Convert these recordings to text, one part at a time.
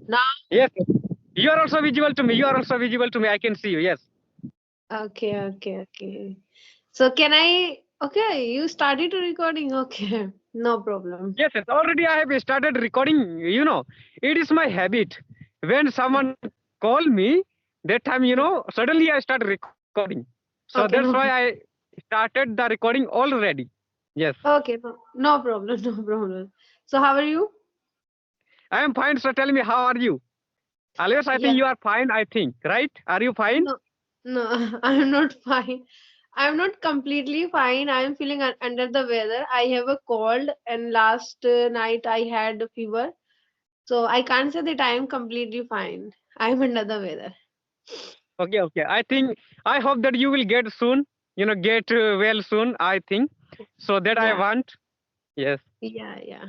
Now, Yes, yes. You are also visible to me. You are also visible to me. I can see you. Yes. okay, okay, okay. So can I? Okay, you started recording. Okay, no problem. Yes, yes. Already I have started recording. It is my habit. When someone call me, that time, suddenly I start recording. So that's Okay, why no. I started the recording already. Yes. Okay, no, no problem, no problem. So how are you? I am fine. So tell me, how are you? Always, I Yeah, think you are fine. I think, right? Are you fine? no, no, I'm not fine. I'm not completely fine. I'm feeling under the weather. I have a cold, and last night I had a fever. So I can't say that I am completely fine. I'm under the weather. Okay, okay. I hope that you will get soon. Get well soon. I think so that I Yeah, want. Yes. yeah, yeah,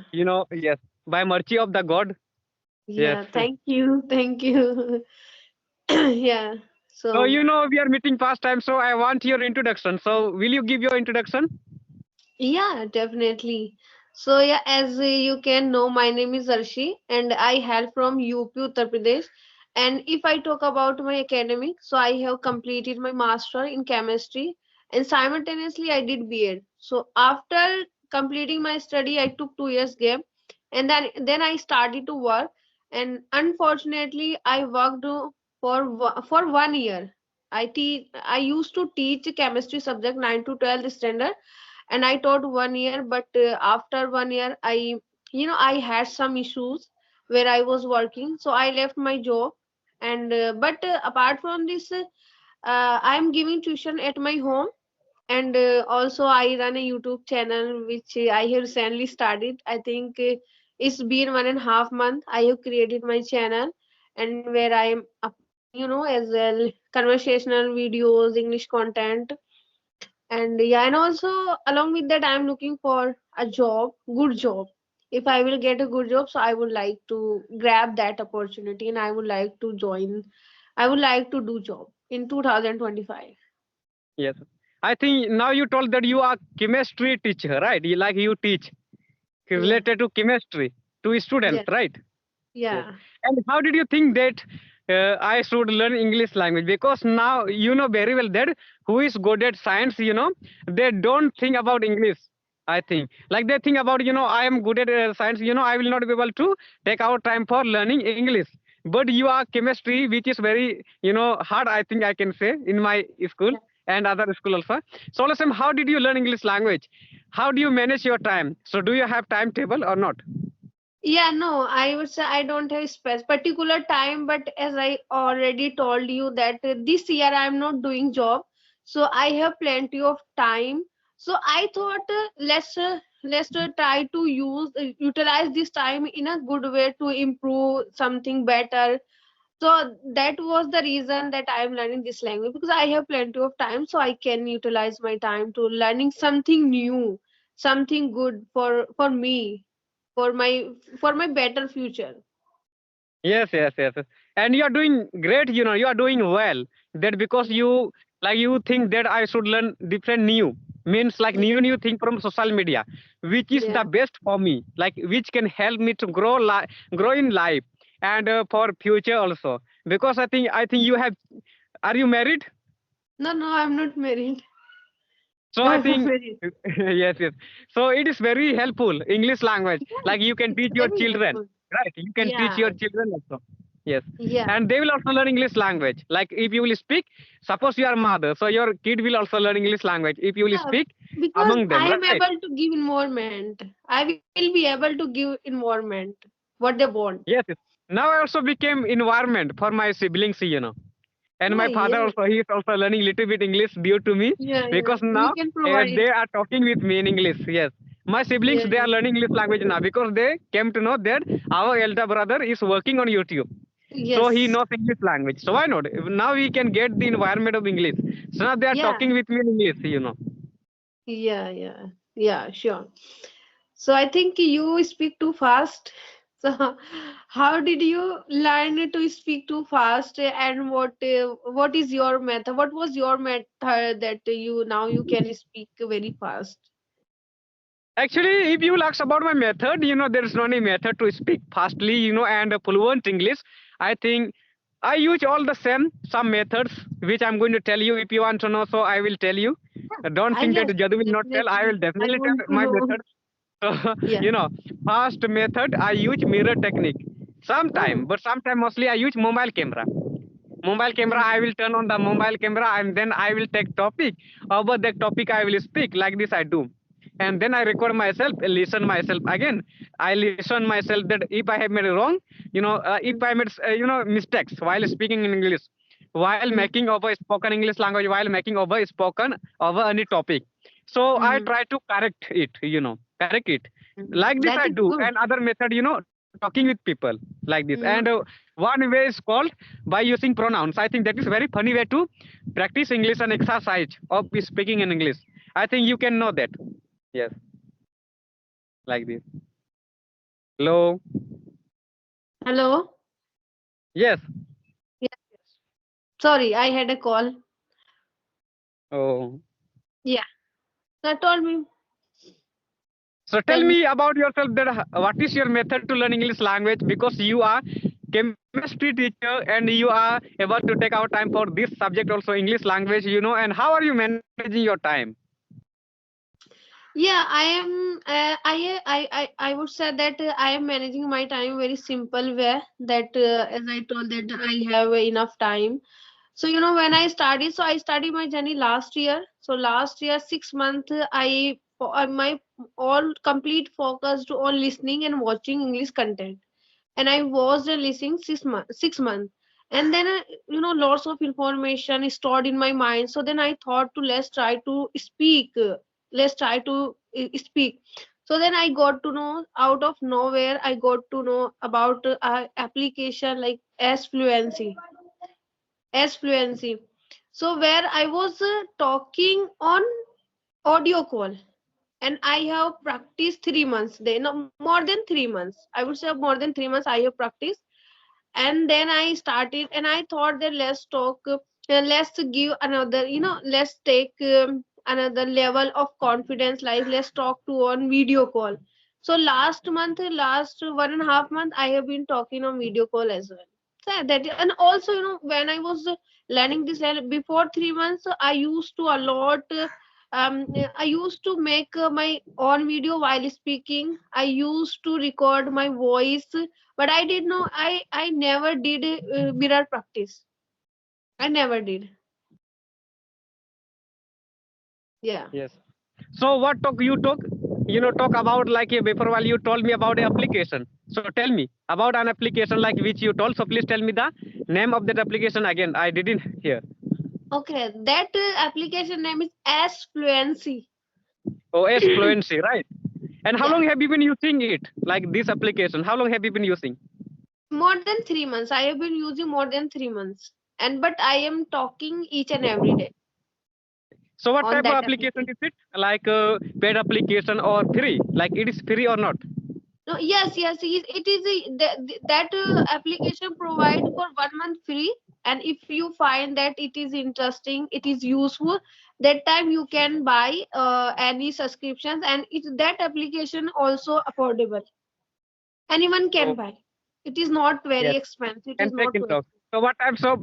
Yes. By mercy of the God. Yes. yeah. Thank you, thank you. Yeah. So So we are meeting past time. So I want your introduction. So will you give your introduction? yeah, definitely. So yeah, as you can know, my name is Arshi, and I hail from UP, Uttar Pradesh. And if I talk about my academic, so I have completed my master in chemistry, and simultaneously I did B.Ed. So after completing my study, I took 2 years gap, and then I started to work. And unfortunately, I worked for 1 year. I used to teach chemistry subject 9 to 12 standard, and I taught 1 year, but after 1 year I had some issues where I was working, so I left my job. And but apart from this, I'm giving tuition at my home. And also I run a YouTube channel which I have recently started. I think it's been 1.5 months I have created my channel, and where I am uploading, as well, conversational videos, English content. And yeah, and also along with that, I'm looking for a job, good job. If I will get a good job, so I would like to grab that opportunity, and I would like to do job in 2025. Yes. I think now you told that you are chemistry teacher, right? You teach Yeah. related to chemistry to student, Yeah. right? Yes. Yeah. And how did you think that I should learn English language? Because now you know very well that who is good at science, they don't think about English. I think like they think about, I am good at science, I will not be able to take our time for learning English. But you are chemistry, which is very, hard. I think I can say in my school and other school also. So, listen, how did you learn English language? How do you manage your time? So, do you have timetable or not? Yeah, no, I would say I don't have particular time, but as I already told you that this year I'm not doing job, so I have plenty of time. So I thought let's try to utilize this time in a good way to improve something better. So that was the reason that I am learning this language, because I have plenty of time, so I can utilize my time to learning something new, something good for me, for my better future. Yes, yes, yes, yes. And you are doing great, you are doing well. That because you think that I should learn different new means like Yeah, new thing from social media, which is yeah. the best for me, like which can help me to grow in life and for future also. Because I think you have. Are you married? No, no, I'm not married. So I I'm not think married. yes, yes. So it is very helpful English language. Yeah, Like you can it's teach your very children, helpful. right? You can teach Yeah, your children also. Yes, yeah, and they will also learn English language. Like if you will speak, suppose you are mother, so your kid will also learn English language if you will yeah. speak Because among them, I am right? able to give environment. I will be able to give environment what they want. Yes, yes. Now I also became environment for my siblings, and Yeah, my father yeah, also, he is also learning little bit English due to me yeah, yeah. because We now can provide. they are talking with me in English. Yes, my siblings, Yeah, they are yeah. learning English language now because they came to know that our elder brother is working on YouTube, so he Yes. knows English language. So why not? Now we can get the environment of English. So now they are Yeah, talking with me in English. yeah, yeah, yeah. Sure. So I think you speak too fast. So how did you learn to speak too fast, and what is your method? What was your method that you now you can speak very fast? Actually, if you ask about my method, there is no any method to speak fastly, and fluent English. I think I use all the same, some methods, which I'm going to tell you. If you want to know, so I will tell you. Don't I think that yes, Jadu will not tell. I definitely. will I definitely want tell to my know. method. So, Yeah. first method, I use mirror technique. Sometime, Oh. but sometime mostly I use mobile camera. Mobile camera, I will turn on the mobile camera and then I will take topic. Over that topic, I will speak like this. I do, and then I record myself, listen myself again. I listen myself that if I have made wrong, if I made mistakes while speaking in English, while Mm-hmm. making over spoken English language, while making over spoken over any topic. So I Mm-hmm. try to correct it, correct it. Like this That I is do. good. And other method, talking with people like this. And Mm-hmm. one way is called by using pronouns. I think that is very funny way to practice English and exercise of speaking in English. I think you can know that. Yes, like this. Hello. Hello. Yes. Yes. Yes. Sorry, I had a call. Oh. Yeah. That told me. So tell Tell me. me about yourself. That what is your method to learn English language? Because you are chemistry teacher and you are able to take out time for this subject also English language. And how are you managing your time? Yeah, I am. I would say that I am managing my time very simple way. That as I told that I have enough time. So when I studied, so I studied my journey last year. So last year 6 months, my all complete focused on listening and watching English content, and I was listening 6 months, 6 months, and then lots of information is stored in my mind. So then I thought to let's try to speak, let's try to speak. So then I got to know out of nowhere. I got to know about application like as fluency. So where I was talking on audio call, and I have practiced 3 months. They no more than 3 months. I would say more than 3 months I have practiced, and then I started, and I thought that let's talk, let's give another, let's take another level of confidence. Like let's talk to on video call. So last 1.5 month, I have been talking on video call as well. So that, and also when I was learning this before 3 months, I used to a lot. I used to make my own video while speaking. I used to record my voice, but I did know I never did mirror practice. I never did. Yeah. Yes. So what talk you talk? Talk about like before while you told me about the application. So tell me about an application like which you told. So please tell me the name of that application again. I didn't hear. Okay, that application name is S Fluency. OS Fluency, right? And how Yeah, long have you been using it? Like this application, how long have you been using? more than 3 months. I have been using more than 3 months, and but I am talking each and every day So what on type of that application application. is it? Like paid application or free? Like it is free or not? No, yes, yes, it is that application provide for 1 month free, and if you find that it is interesting, it is useful, that time you can buy any subscriptions, and that application also affordable. Anyone can So buy. It is not very yes, expensive. It is can take not in too talk. expensive. So what types of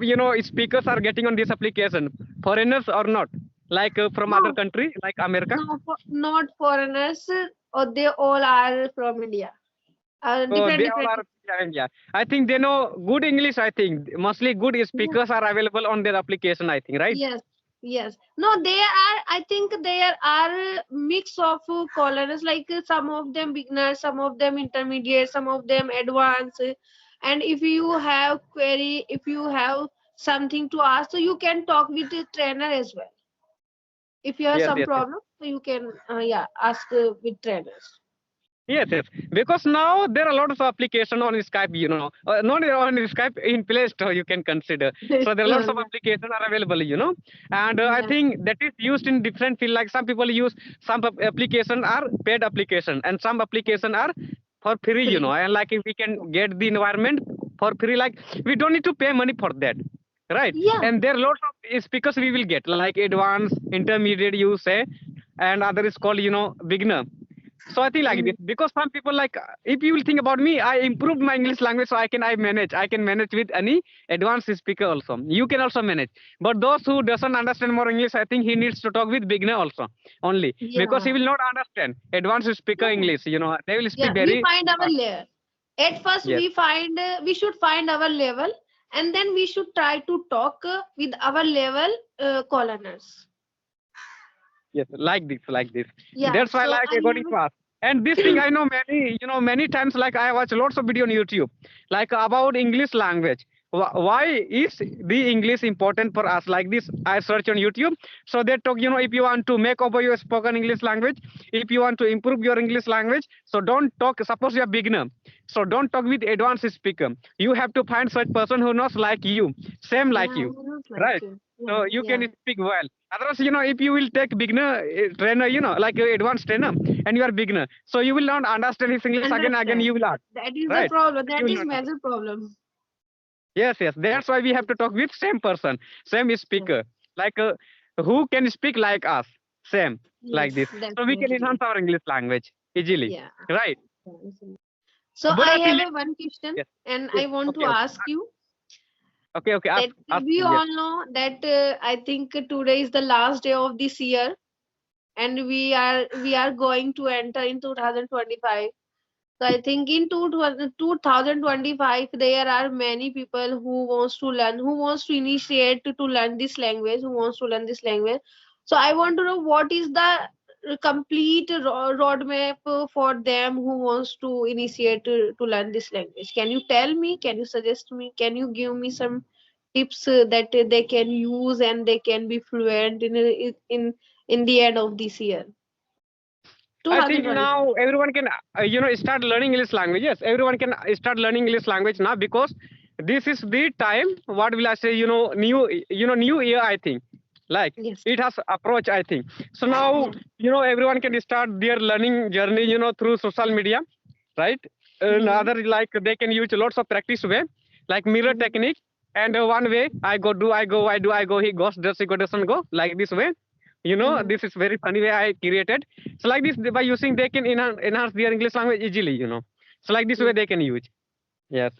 speakers are getting on this application? Foreigners or not? Like from other No, country, like America? no, not foreigners. Or they all are from India. So Different, they all different. are yeah, yeah. I think they know good English. I think mostly good Yeah. speakers are available on their application. I think right. Yes, yes. No, they are. I think there are mix of colors. Like some of them beginners, some of them intermediate, some of them advanced. And if you have query, if you have something to ask, so you can talk with the trainer as well. If you have Yes, some yes, yes. problem, so you can yeah, ask with trainers. Yes, yes. Because now there are a lot of application on Skype, not on Skype in Play Store you can consider. So there are lots of Yeah, applications are available, and I yeah, think that is used in different field. Like some people use some application are paid application and some yeah. application are for free, Free. and like if we Yeah, can get the environment for free, like we don't need to pay money for that, right? yeah. And there are lots of speakers we will get like advanced, intermediate, you say, and other is called beginner. So I think like this, Mhm. because some people like, if you will think about me, I improved my English language, so I can manage with any advanced speaker also. You can also manage, but those who doesn't understand more English, I think he needs to talk with beginner also only, because he Yeah. will not understand advanced speaker Yeah. English. They will speak Yeah. We very find our fast. layer. At first, Yes, we should find our level, and then we should try to talk with our level coloners. yes, like this. Yeah. That's why So like I according to us. And this thing have. I know many, many times like I watch lots of video on YouTube, like about English language. Why is the English important for us? Like this, I search on YouTube. So they talk, if you want to make over your spoken English language, if you want to improve your English language, so don't talk. Suppose you're a beginner, so don't talk with advanced speaker. You have to find such person who knows like you, same like Yeah, you, who knows like right? you? So Yeah, you can yeah. speak well. Otherwise, if you will take beginner trainer, like advanced trainer, and you are beginner, so you will not understand his English again. Again, Understand. you will ask, That is the right? problem. You That will is not understand. major problem. Yes, yes. That's why we have to talk with same person, same Yeah. speaker, like who can speak like us, same like Yes, this. So we can enhance definitely. our English language easily, Yeah. right? So But I I think have a one question, yes, and yes. I want to Okay, okay, ask you okay, okay. that Ask we me. Yes. all know that I think today is the last day of this year, and we are going to enter in 2025. So I think in 2025 there are many people who wants to learn, who wants to initiate to learn this language, who wants to learn this language. So I want to know what is the complete roadmap for them who wants to initiate to learn this language. Can you tell me? Can you suggest me? Can you give me some tips that they can use and they can be fluent in the end of this year, I think 2025? now everyone can, start learning English language. Yes, everyone can start learning English language now, because this is the time. What will I say? New year. I think, like Yes. it has approach. I think so now. Yeah. Everyone can start their learning journey. Through social media, right? Mm-hmm. Another like they can use lots of practice way, like mirror Mm-hmm. technique. And one way I go, do I go, I do I go, he goes, does he go, doesn't go, like this way. Mm-hmm. This is very funny way I created. So like this, by using, they can enhance their English language easily. So like this way Yeah. they can use. Yes.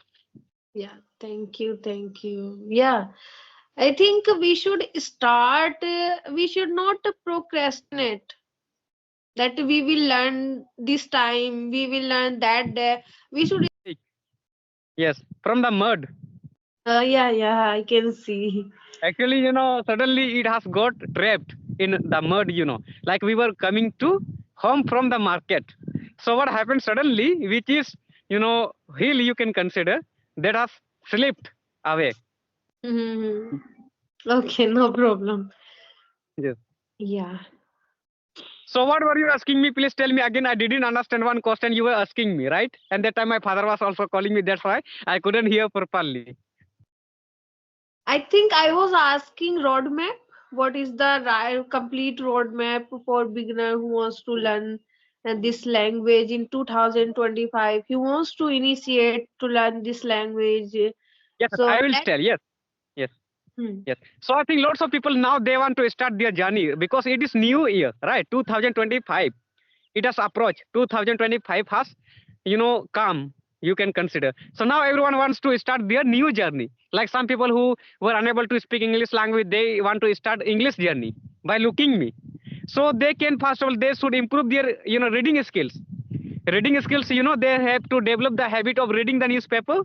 Yeah. Thank you. Thank you. Yeah. I think we should start, we should not procrastinate that we will learn this time, we will learn that day. We should, Yes. From the mud. yeah, yeah, I can see. Actually, suddenly it has got trapped in the mud. Like we were coming to home from the market. So what happened suddenly, which is, hill you can consider, that has slipped away. Hmm. Okay, no problem. Yes. Yeah. So what were you asking me? Please tell me again. I didn't understand one question you were asking me, right? And that time my father was also calling me. That's why I couldn't hear properly. I think I was asking roadmap. What is the complete roadmap for beginner who wants to learn this language in 2025? He wants to initiate to learn this language. Yes, So I will let. tell. Yes, yes, Hmm. yes. So I think lots of people now they want to start their journey because it is new year, right? 2025. It has approached. 2025 has, come. You can consider. So now everyone wants to start their new journey. Like some people who were unable to speak English language, they want to start English journey by looking me. So they can first of all they should improve their reading skills. Reading skills, they have to develop the habit of reading the newspaper,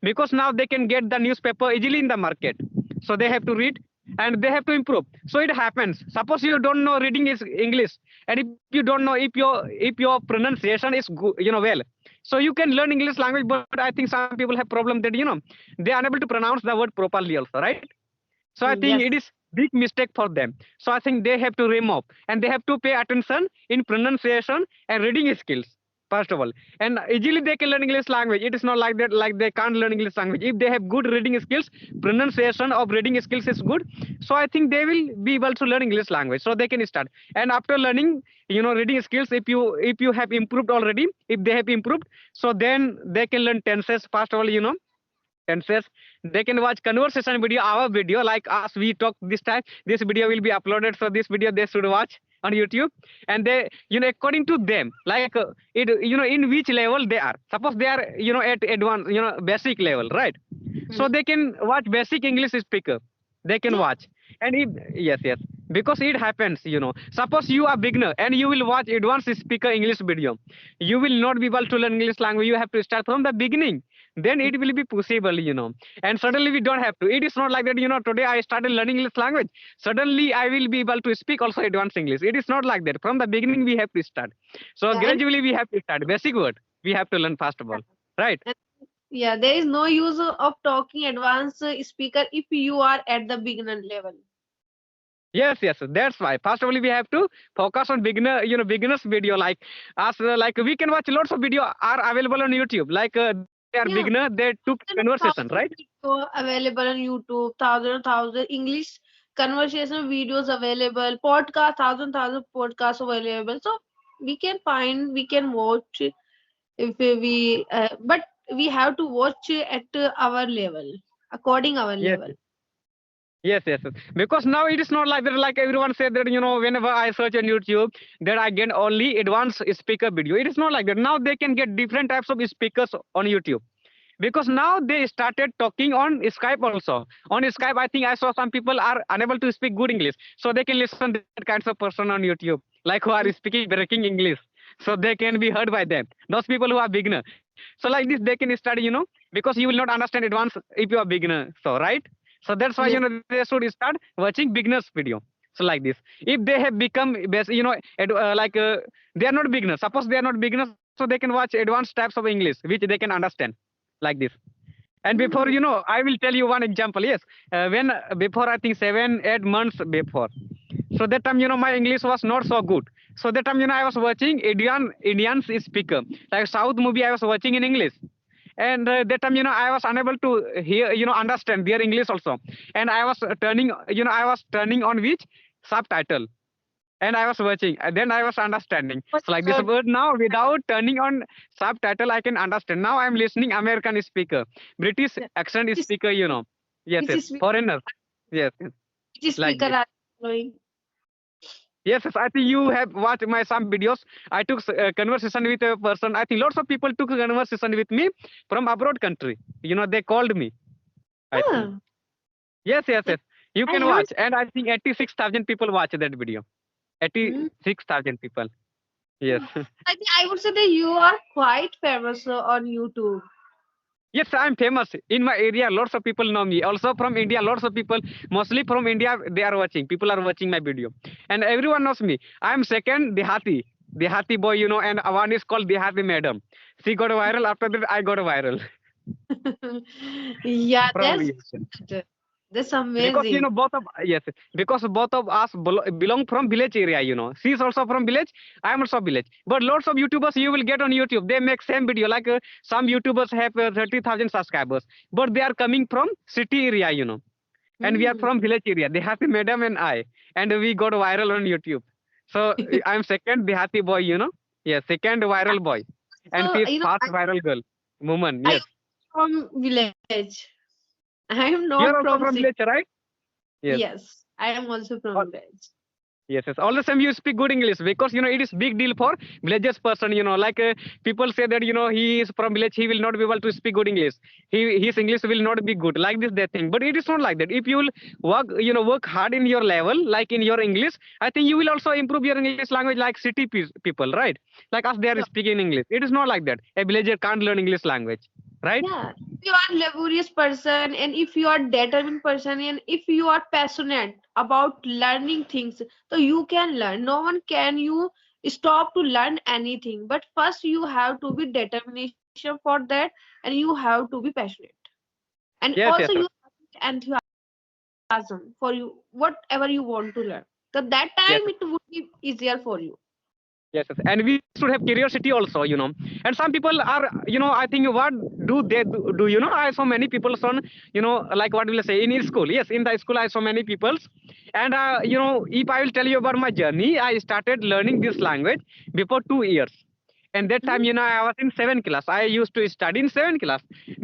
because now they can get the newspaper easily in the market. So they have to read and they have to improve. So it happens, suppose you don't know reading is English, and if you don't know if your pronunciation is good, well, so you can learn English language. But I think some people have problem that they are unable to pronounce the word properly also, right? So I think it Yes. is big mistake for them. So I think they have to remove and they have to pay attention in pronunciation and reading skills first of all. And easily they can learn English language. It is not like that like they can't learn English language. If they have good reading skills, pronunciation of reading skills is good. So I think they will be able to learn English language. So they can start. And after learning, reading skills, if you have improved already, if they have improved, so then they can learn tenses first of all. Tenses, they can watch conversation video, our video like us we talk this time, this video will be uploaded, so this video they should watch, on YouTube, and they, according to them, like it, in which level they are. Suppose they are, at advanced, basic level, right? So Mhm. they can watch basic English speaker. They can Yeah, watch, and if, yes, yes, because it happens. Suppose you are beginner and you will watch advanced speaker English video, you will not be able to learn English language. You have to start from the beginning. Then it will be possible. And suddenly we don't have to. It is not like that. Today I started learning English language. Suddenly I will be able to speak also advanced English. It is not like that. From the beginning we have to start. So yeah, and gradually we have to start basic word. We have to learn first of all, right? and yeah, there is no use of talking advanced speaker if you are at the beginner level. Yes, yes, that's why. First of all, we have to focus on beginners video. Like us, like we can watch lots of video are available on YouTube. Like they are beginner, Yeah, they took conversation, right? thousand video available on YouTube, thousand English conversation videos available, podcast, thousand podcasts available. So we can watch if but we have to watch at our level, according our Yes, level. yes, yes, yes. Because now it is not like that. Like everyone said that whenever I search on YouTube, that I get only advanced speaker video. It is not like that. Now they can get different types of speakers on YouTube. Because now they started talking on Skype also. On Skype, I think I saw some people are unable to speak good English, so they can listen that kinds of person on YouTube, like who are speaking breaking English, so they can be heard by them. Those people who are beginner. So like this, they can study, because you will not understand advanced if you are beginner. So right. So that's why Yes, they should start watching beginners video. So like this, if they have become best, like they are not beginners. Suppose they are not beginners, so they can watch advanced types of English which they can understand, like this. And before, mm, I will tell you one example. Yes, when before, I think 7 8 months before. So that time, my English was not so good. So that time, I was watching Indians speaker, like South movie. I was watching in English, and that time, I was unable to hear, understand their English also. And I was turning on which subtitle, and I was watching, and then I was understanding. but, So like this word now, without turning on subtitle, I can understand. Now I'm listening American speaker, British accent which speaker. Yes, which yes, is foreigners. Yes, yes, which like speaker this. are you following? Yes, yes. I think you have watched my some videos. I took conversation with a person. I think lots of people took a conversation with me from abroad country. They called me. I think. Ah, Yes, yes, yeah, yes. You I can haven't. watch, and I think 86,000 people watch that video. Mm, 86,000 people. Yes. I think I would say that you are quite famous on YouTube. Yes, I'm famous in my area. Lots of people know me. Also from India, lots of people, mostly from India, they are watching. People are watching my video, and everyone knows me. I'm second, Dehati boy, and one is called Dehati madam. She got viral. After that, I got viral Yeah, from that's yes. good. That's Because amazing. both of yes, because both of us belong from village area. She's also from village. I am also village. But lots of YouTubers you will get on YouTube. They make same video. Like some YouTubers have 30,000 subscribers, but they are coming from city area. And we are Mm. from village area. Dehati madam and I, and we got viral on YouTube. So I'm second Dehati boy. Yes, second viral boy, and So she's first viral girl, woman. I Yes, am from village. I am not you are from also city. from village, right? Yes. Yes, I am also from village. Yes, yes. All the same, you speak good English because it is big deal for villages person. Like people say that he is from village, he will not be able to speak good English. His English will not be good. Like this, they think. But it is not like that. If you will work hard in your level, like in your English, I think you will also improve your English language like city people, right? Like us, they are Sure. speaking English. It is not like that. A villager can't learn English language, right? Yeah, if you are laborious person and if you are determined person and if you are passionate about learning things, so you can learn. No one can you stop to learn anything. But first you have to be determination for that and you have to be passionate. And Yes, also yes, you have enthusiasm for you whatever you want to learn. So that yes. time it would be easier for you. Yes, yes, and we should have curiosity also. And some people are, I think what do they do? I saw many people on, like what will I say in school? Yes, in the school I saw many people, and if I will tell you about my journey, I started learning this language before 2 years, And that time, Mhm. I was in 7th class. I used to study in 7th class.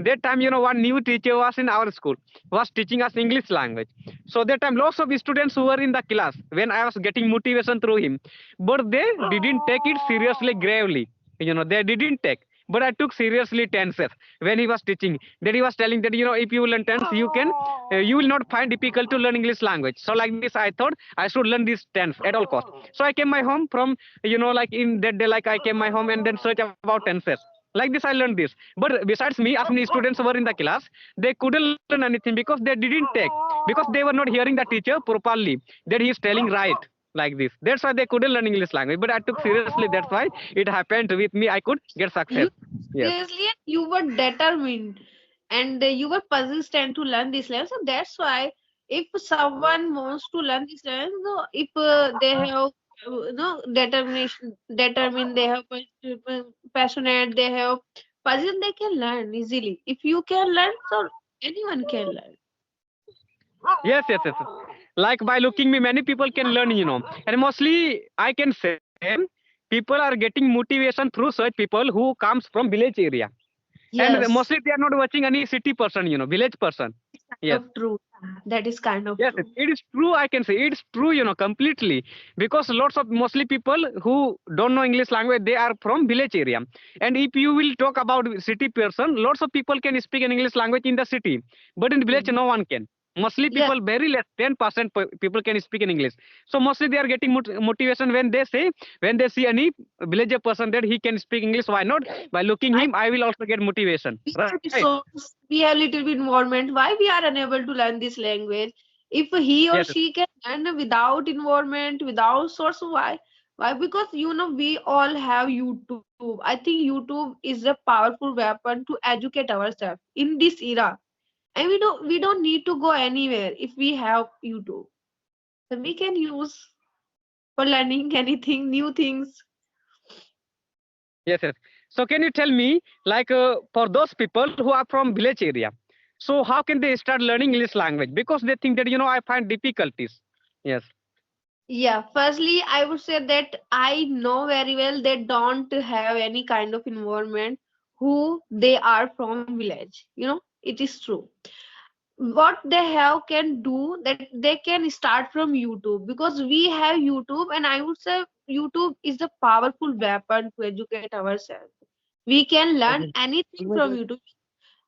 That time, one new teacher was in our school, was teaching us English language. So that time, lots of students who were in the class when I was getting motivation through him, but they didn't take it seriously, gravely. They didn't take. But I took seriously tenses when he was teaching. That he was telling that if you learn tense, you will not find difficult to learn English language. So like this, I thought I should learn this tense at all cost. So I came my home from like in that day, like I came my home and then search about tenses. Like this, I learned this. But besides me, as many students were in the class, they couldn't learn anything because they didn't take, because they were not hearing the teacher properly. That he is telling right like this. That's why they couldn't learn English language. But I took seriously. That's why it happened with me. I could get success. You Yes. seriously, you were determined, and you were persistent to learn this language. So that's why, if someone wants to learn this language, so if they have determined, they have passionate, they have passion, they can learn easily. If you can learn, so anyone can learn. Yes, yes, yes. Like by looking me, many people can learn, and mostly I can say people are getting motivation through such people who comes from village area, and Yes, mostly they are not watching any city person, village person. kind Yes. of true. That is kind of Yes, true. it is true. I can say it's true, completely, because lots of mostly people who don't know English language, they are from village area. And if you will talk about city person, lots of people can speak an English language in the city, but in village Mhm. no one can. Mostly Yeah, people, very less, 10% people can speak in English. So mostly they are getting motivation when they say, when they see any villager person that he can speak English. Why not? By looking I him, I will also get motivation. we have Right? resource, we have little bit environment. Why we are unable to learn this language? If he or Yes. she can learn without environment, without source, why? Why? Because we all have YouTube. I think YouTube is a powerful weapon to educate ourselves in this era, and we don't need to go anywhere if we have YouTube. So we can use for learning anything, new things. Yes, yes. So can you tell me, like, for those people who are from village area, so how can they start learning English language? Because they think that I find difficulties. Yes. Yeah, firstly, I would say that I know very well they don't have any kind of environment who they are from village. It is true. What they have can do that they can start from YouTube, because we have YouTube, and I would say YouTube is a powerful weapon to educate ourselves. We can learn anything from YouTube.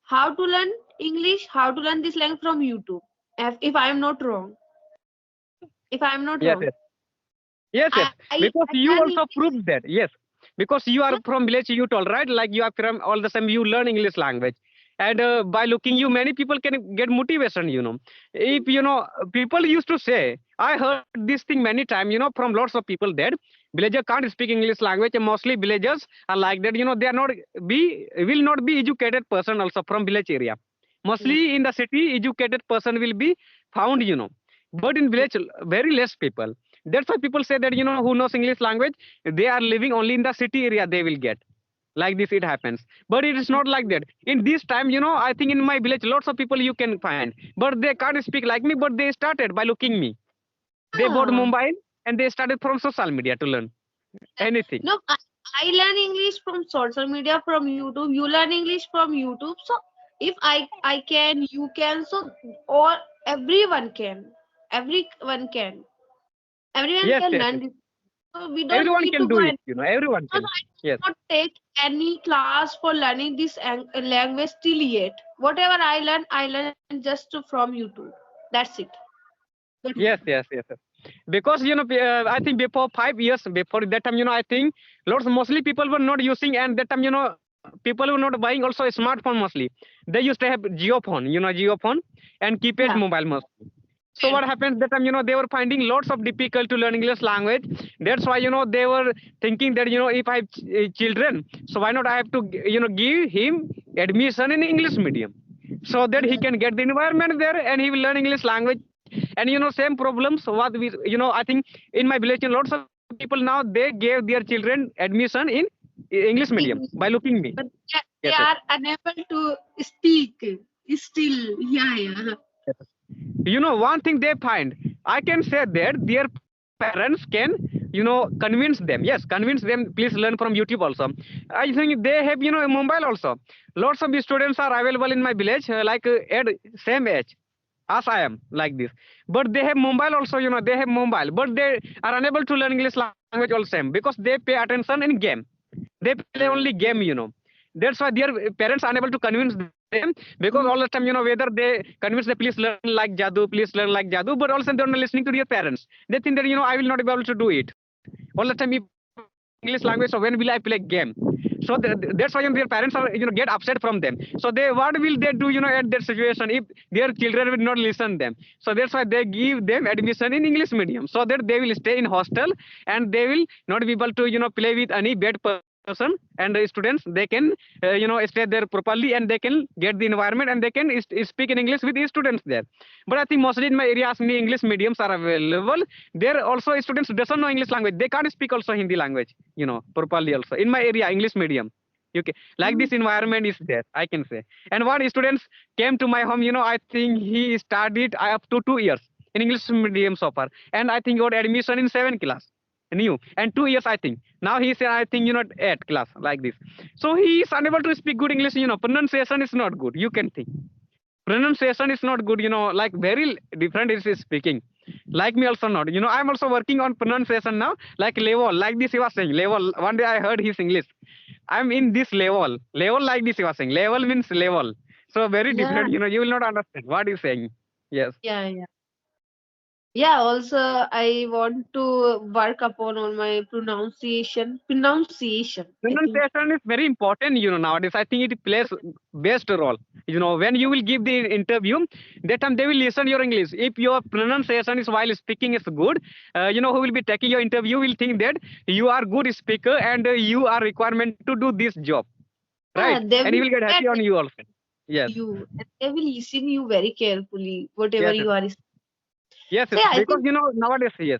How to learn English, how to learn this language from YouTube. If I am not wrong, if I am not Yes, wrong, yes. Yes, yes. I Because you learn also English. proved that. Yes. Because you are from village, you told, right? Like you are from all the same, you learn English language. And by looking you, many people can get motivation. If, people used to say, I heard this thing many times, from lots of people that villagers can't speak English language. And mostly villagers are like that, they are not will not be educated person also from village area. Mostly in the city, educated person will be found, but in village, very less people. That's why people say that who knows English language, they are living only in the city area. They will get like this. It happens, but it is not like that. In this time, I think in my village, lots of people you can find, but they can't speak like me. But they started by looking me. They bought Ah. mobile and they started from social media to learn anything. No, I learn English from social media, from YouTube. You learn English from YouTube. So if I can, you can. So or everyone can. Everyone can. Everyone Yes, can yes, learn yes. this. So we don't Everyone need can to do go. it. Everyone Also, can. I Yes. did not take any class for learning this language till yet. Whatever I learn just from YouTube. That's it. Not more. Yes, yes, yes, yes. Because I think before 5 years before that time, I think lots mostly people were not using, and that time people were not buying also a smartphone mostly. They used to have Geo phone, Geo phone, and keypad Yeah. mobile mostly. So what happens that time, they were finding lots of difficult to learn English language. That's why they were thinking that if I have children, so why not I have to give him admission in English medium, so that he Yeah. can get the environment there and he will learn English language. And same problems what we I think in my village lots of people now they gave their children admission in English medium English, by looking me. but they Yes, yes. are unable to speak still. Yeah, yeah. One thing they find, I can say that their parents can convince them. Yes, convince them. Please learn from YouTube also. I think they have mobile also. Lots of students are available in my village, like at same age as I am, like this. But they have mobile also. They have mobile, but they are unable to learn English language all same because they pay attention in game. They play only game. That's why their parents are unable to convince them, because all the time, whether they convince them, please learn like Jadoo, please learn like Jadoo, but also they're not listening to their parents. They think that, I will not be able to do it. All the time, if I learn English language, so when will I play game? So that's why their parents are, get upset from them. So what will they do, at that situation if their children will not listen them? So that's why they give them admission in English medium, so that they will stay in hostel and they will not be able to, play with any bad person. And the students, they can, stay there properly, and they can get the environment, and they can speak in English with the students there. But I think mostly in my areas, me English mediums are available. There also students doesn't know English language. They can't speak also Hindi language, properly also. In my area, English medium. Okay, like Mm. this environment is there, I can say. And one students came to my home, I think he studied up to 2 years in English medium so far. And I think got admission in 7th class. New. And 2 years, I think. Now he said, I think, 8th class, like this. So he is unable to speak good English, pronunciation is not good. You can think pronunciation is not good, like very different is his speaking, like me also not, I'm also working on pronunciation now, like level, like this he was saying level. One day I heard his English, I'm in this level, like this he was saying, level means level. So very Yeah, different, you will not understand what he's saying. Yes. yeah, yeah. Yeah, also I want to work upon on my pronunciation. Pronunciation, I think. Pronunciation is very important, nowadays. I think it plays best role. When you will give the interview, that time they will listen your English. If your pronunciation is while speaking is good, who will be taking your interview will think that you are good speaker and you are requirement to do this job, right? Yeah, they And he will will get look happy at on you also. Yes, you and they will listen you very carefully, whatever yes, you are. yes, So yes. yeah, I Because think. nowadays, yes.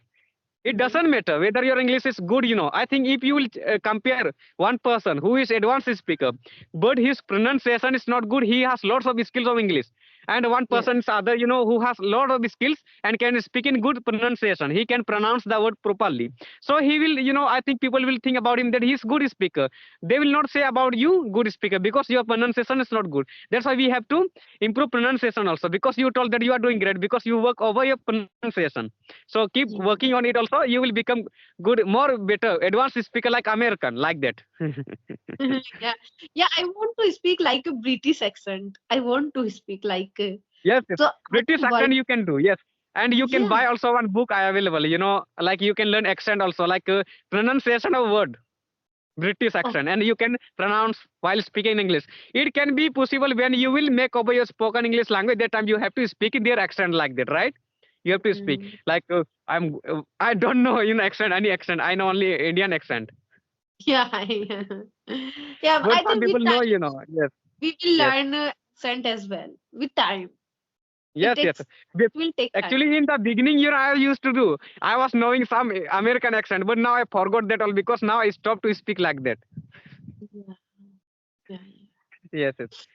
It Mhm. doesn't matter whether your English is good. I think if you will compare one person who is advanced speaker, but his pronunciation is not good, he has lots of skills of English. And one Yeah. person is other, who has lot of skills and can speak in good pronunciation. He can pronounce the word properly. So he will, I think people will think about him that he is good speaker. They will not say about you good speaker because your pronunciation is not good. That's why we have to improve pronunciation also, because you told that you are doing great because you work over your pronunciation. So keep Yeah. working on it also. You will become good, more better, advanced speaker like American, like that. Yeah. Yeah, I want to speak like a British accent. I want to speak like Yes, yes. so I British am work. accent you can do. Yes. And you can Yeah. buy also one book I available, like you can learn accent also, like pronunciation of word. British Oh, accent, and you can pronounce while speaking English. It can be possible when you will make over your spoken English language. That time you have to speak in their accent like that, right? You have to speak mm, like I don't know accent, any accent. I know only Indian accent. yeah, yeah. Yeah, But I some think with people know, time Yes, we will yes, learn accent as well. With time. It yes, yes. takes Be- it will take time. Actually, in the beginning, I used to do. I was knowing some American accent, but now I forgot that all because now I stopped to speak like that. Yeah, yeah, Yes, yes.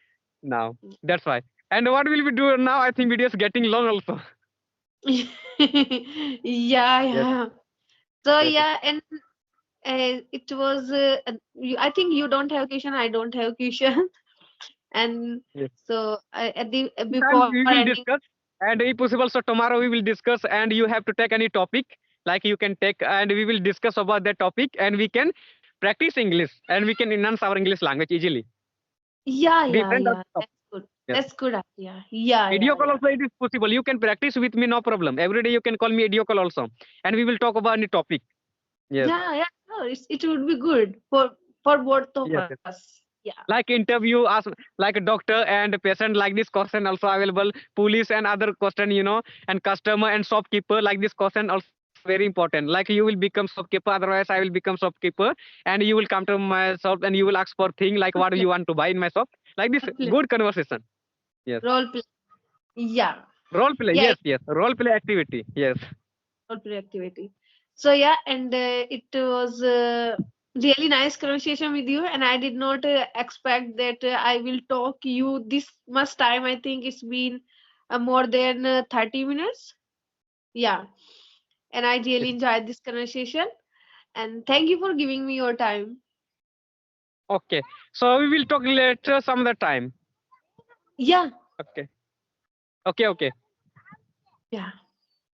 Now that's why. And what will we do now? I think video is getting long also. yeah. Yeah, Yes, yeah. So yes, yeah, and it was. I think you don't have question. I don't have question. And yes. so at the And before we will ending. discuss. And if possible, so tomorrow we will discuss. And you have to take any topic, like you can take, and we will discuss about that topic, and we can practice English, and we can enhance our English language easily. Yeah, yeah, Different yeah. topic. That's good. Yes. That's good idea. Yeah, Video yeah, call yeah. also it is possible. You can practice with me, no problem. Every day you can call me video call also, and we will talk about any topic. Yes. Yeah, yeah. No, it would be good for both of Yes, yes. us. Yeah. Like interview as like a doctor and patient, like this question also available, police and other question, and customer and shopkeeper, like this question also very important. Like you will become shopkeeper, otherwise I will become shopkeeper, and you will come to my shop and you will ask for thing like Role what play. you want to buy in my shop, like this. Role play. Good conversation. Yes. Role play. Yeah. Role play. Yeah. Yes, yes, role play activity. Yes, Role play activity. So yeah, and it was really nice conversation with you, and I did not expect that I will talk you this much time. I think it's been more than 30 minutes. Yeah, and I really yes, enjoyed this conversation. And thank you for giving me your time. Okay. So we will talk later some other time. Yeah, Okay. Okay. Okay. yeah.